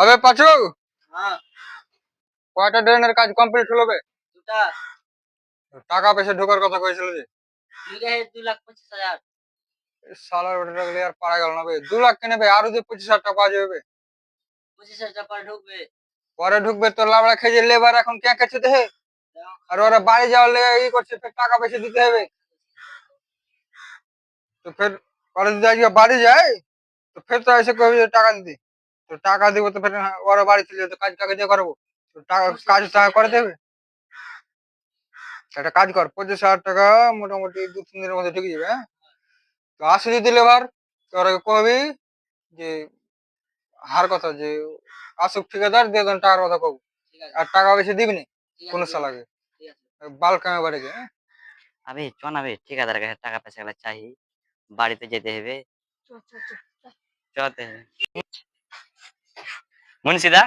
अबे पाचू हाँ কয়টা ড্রেনের কাজ কমপ্লিট হলো বে? দুটা টাকা পয়সা ঢোকার কথা কইছিল যে ঢুকে 2,25,000 এই শালার ওটা গেলে আর পারা গেল না বে। 2 লাখ কেনে বে, আরো যে 25,000 টাকা পাওয়া যাবে বে। 25,000 পরে ঢুকবে। পরে ঢুকবে তোর লাবড়া খেয়ে লেবার এখন কে কাছে দেহে, আর ওরা বাড়ি যাওয়ার লেগে ই করছে, ফের টাকা পয়সা দিতে হবে। তো ফের পরে যদি আজকে বাড়ি যায় তো ফের তো এসে কবে টাকা দিতে, তো টাকা দিব তো ফের ওরা বাড়ি চলে যেতে, কাজ টাকা দিয়ে করবো, তো টাকা কাজ টাকা করে দেবে। একটা কাজ কর, 25,000 টাকা মোটামুটি 2-3 দিনের মধ্যে ঢুকে যাবে। হ্যাঁ, তো আসে যদি লেবার তোরা কবি যে হার কথা যে আসুক ঠিকাদার দিয়ে দেন টাকার কথা কব, ঠিক আছে আর টাকা বেশি দিবি না ঠিক আছে কোনো ঠিক সালাকে আছে বাল কামে বাড়ি গে। अबे चो ना बे ठेकेदार का टाका पैसा वाला चाहिए বাড়িতে যেতে হবে চতে মুন্সিদা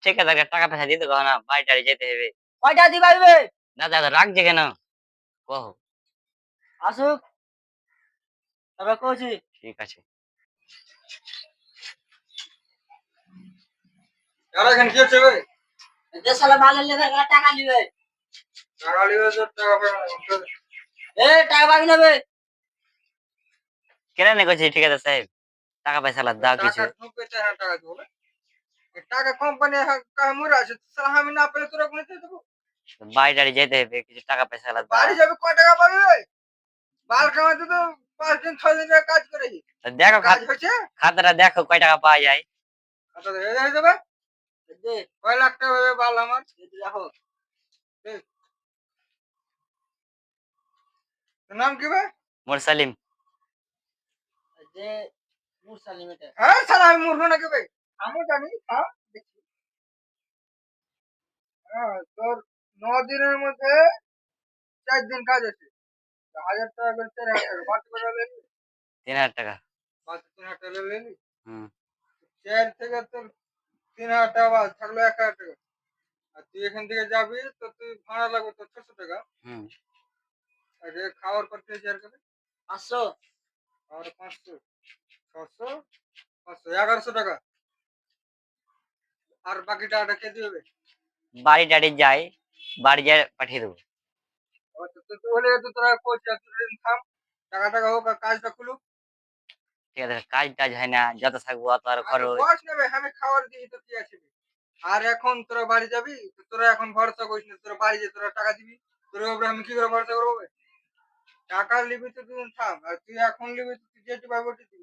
ঠিকাদারকে টাকা পয়সা দিতে কহ না বাড়ি টাড়ি যেতে হবে কয়টা দিবাইবে না দাদা রাখছে কেন কহ আসুক তবে কইছি ঠিক আছে यार এখন কি হচ্ছে বে? যে শালা মাল নেবে টাকা নিবে টাকা লিবে তো টাকা পয়সা এ টাকা পাবি নেবে কেন না কইছি ঠিকাদার সাহেব টাকা পয়সা লা দাও কিছু টাকা ঢুকবে তো হ্যাঁ টাকা দেবো বে। এ টাকা কোম্পানি কাহে মুড়ে আছে, তো সালা আমি না পেলে তোরা কোনে দেবো? বাড়ি টাড়ি যেতে হবে কিছু টাকা পয়সা লা দাও বাড়ি যাবে কয় টাকা পাবি বে? বাল কামাতে তো 5 দিন 6 দিন ধরে কাজ করেছি, তো দেখো কাজ হচ্ছে খাতাটা দেখো কয় টাকা পাওয়া যায় আচ্ছা হয়ে যাবে। দে কয় লাখ টাকা হবে বাল আমার? দেখো এই, তোর নাম কি বে? মোর সালিম যে মুসালিম এটা হ্যাঁ সালা আমি মূর্খ নাকি বে? আমি জানি, হ্যাঁ দেখি। হ্যাঁ তোর 9 দিনের মধ্যে 4 দিন কাজ আছে, 1,000 টাকা করে 4,000 টাকা বাড়তি করে লেলি, 3000 টাকা বাড়তি 3,000 টাকা লেলি। হুম 4 থেকে তোর 3,000 টাকা বাদ থাকলো 1,000 টাকা। আর তুই এখান থেকে যাবি তো তুই ভাড়া লাগবে তোর 600 টাকা। হুম আর যে খাওয়ার করতে চার করে 500 আর 500, 600, 500, 1100 টাকা। আর বাকি টাকাটা কে দিবে? বাড়ি টাড়ি যাই বাড়ি যায় পাঠিয়ে দেবো তো বলে তো তোরা কোচ এতদিন থাম, টাকা টাকা হোক আর কাজটা খুলুক। ঠিক আছে কাজ টাজ হয় না যত থাকবো অত আর আচ্ছা খরচ বস নেবে, আমি খাওয়ার দিই তো কি আছে? আর এখন তোরা বাড়ি যাবি তো তোরা এখন ভরসা করিস না, তোরা বাড়ি যে তোরা টাকা দিবি, তোর উপরে আমি কি করে ভরসা করবো বে? টাকা নিবি তো তুই থাম, আর তুই এখন নিবি তো তুই যেটি পাবি ওটি দিবি।